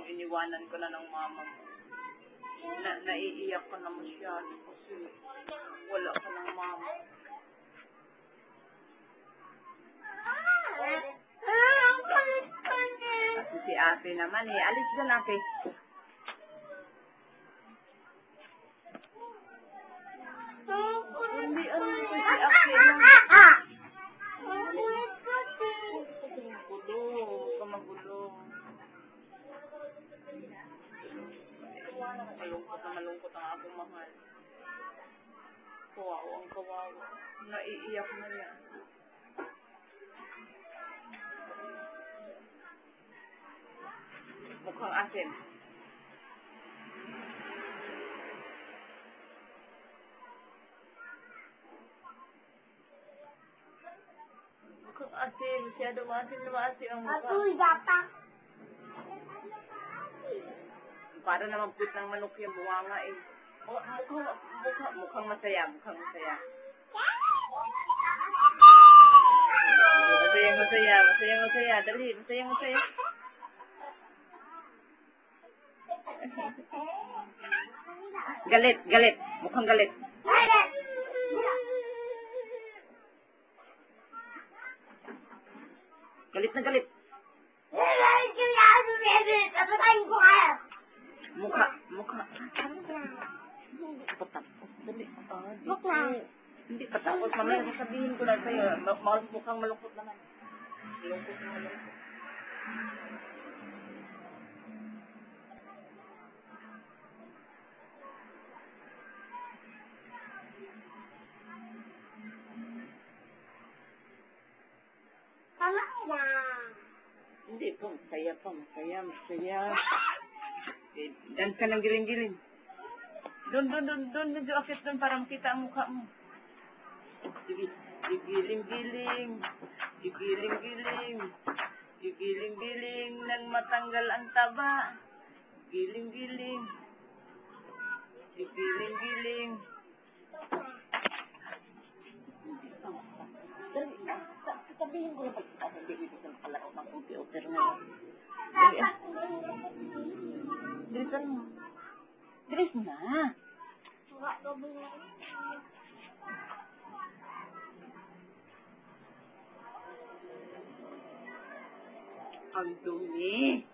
nung iniwanan ko na ng mama mo. Naiiyak ka na masyado kasi wala ka ng mama. Kasi si ate naman eh. Alis dyan ate. Hindi ano ko si ate na. Malungkot ang akong mahal. Kawawang kawawa. Naiiyak na yan. Mukhang asin. Mukhang asin. Masyado maasin na maasin ang mukha. Aduh, dapat. Para naman puwit ng manok yung buwanga eh. Mukhang masaya, mukhang masaya. Masaya. Dali, masaya. Galit. Mukhang galit. Galit na galit. Mukha. Hindi pa tapos. Dali. Hindi pa tapos. Mamaya sasabihin ko lang sa'yo. Mukhang malungkot naman. Malungkot. Hindi po. Masaya. Dan ka ng giling-giling. Doon, medyo akit doon para makita ang mukha mo. Gigiling-giling nang matanggal ang taba. Giling-giling. Sabihin ko na pagkita, hindi dito sa palaro ng computer na. Dres na. Ang dumi.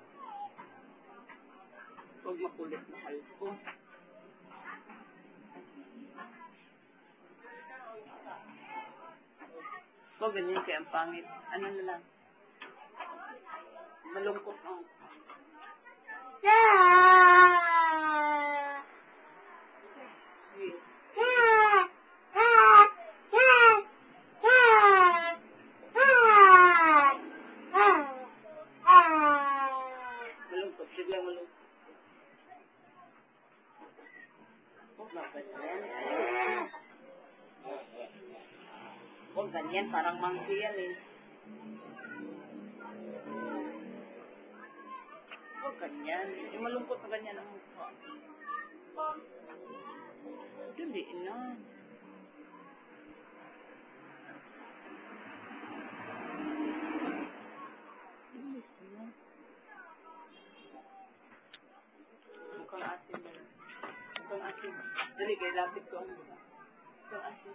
Huwag makulit, mahal ko. Huwag ganyan kaya ang pangit. Ano na lang? Malungkot ang Huwag ganyan, parang monkey yan eh. Huwag ganyan. Malungkot na ganyan ang mukha. Hindi na. Mukhang asin na. Dali, kaya lapit ko ang mukha. Mukhang asin.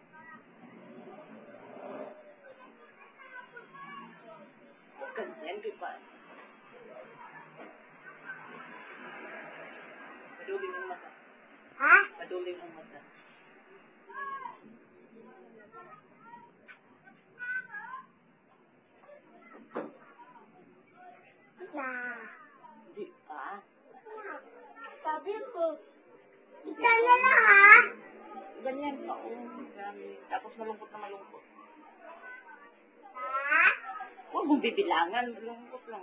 Ganyan, di ba? Paduling ang mata. Ha? Paduling ang mata. Di ba? Sabi ko. Ganyan na ha? Ganyan pa, tapos malungkot na malungkot. Ha? Huwag mong bibilangan, malungkot lang.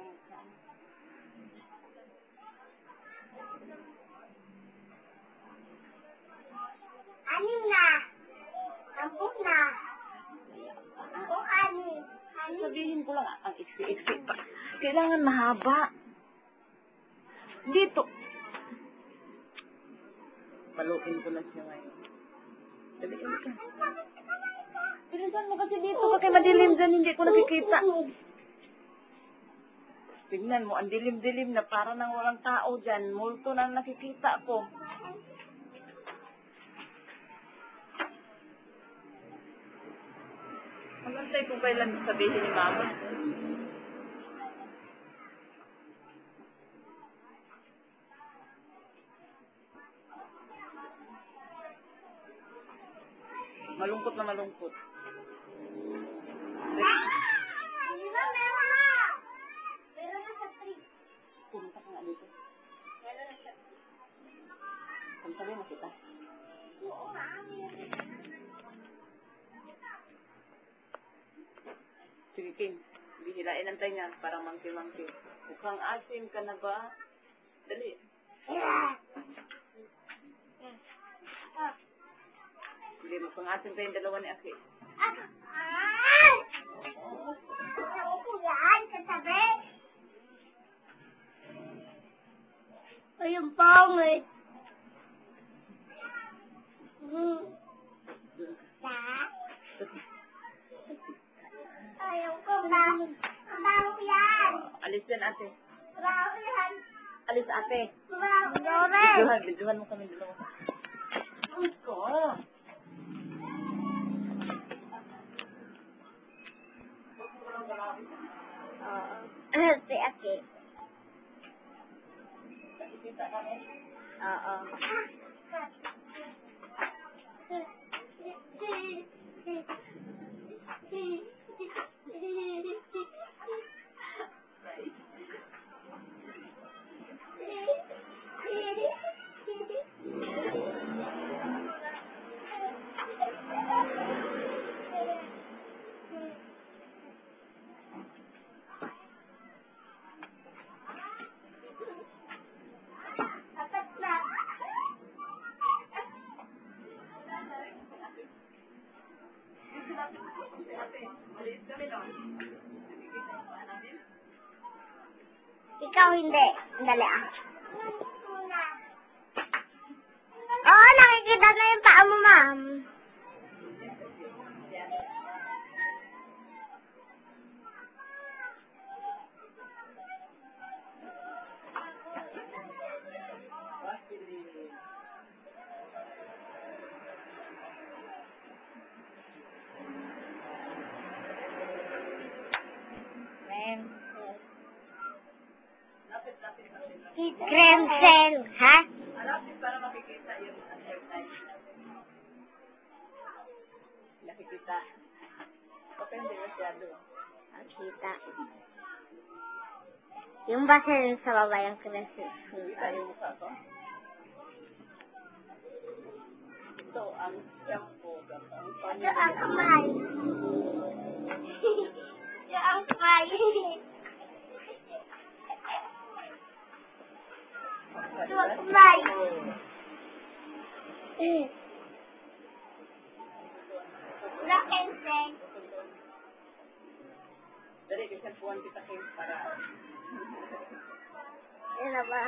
Ano na? Tampok na. O ano? Sabihin ko lang, ang iksi-iksi pa. Kailangan mahaba. Dito. Paluin ko lang siya ngayon. Sabihin ka. Pilisan mo kasi dito. Kasi madilim dyan, hindi ko nakikita. Tingnan mo, ang dilim-dilim na para nang walang tao dyan. Multo na nakikita ko. Magantay kung kailan sabihin ni Mama. Malungkot na malungkot. Di ba meron na? Meron na sa tree. Pumunta ka nga dito. Meron na sa tree. Pantalin mo kita. Oo nga, meron. Sige, King. Bihilain ang tayo niya para mangki-mangki. Mukhang asim ka na ba? Dali. Hindi, mukhang asim kayong dalawa ni Aki. Naupo yan, katabi. Ay, ang pangit. Ayaw ko ba? Mabaho yan. Alis yan, ate. Mabaho yan. Alis, ate. Mabaho yan. Biduhan mo kami dalawa. Uy ko. Si Aki. Nakikita kami. Oo. Apat na. Maliit kami, no? Nakikita mo ba namin? Ikaw hindi. Dali ah. Oo, nakikita na yung paa mo, ma'am. Kremsen, ha? Alapit para makikita yung advertise. Nakikita. Okay, hindi masyado. Nakita. Yung basa yun sa baba yung kremsen. Nakikita yung mukha ko. Ito ang shampoo. Ito ang kamay. Ito ang kamay. Ito ang kamay. Kremsen. Dali, isang buwan kita kayo para Yan na ba?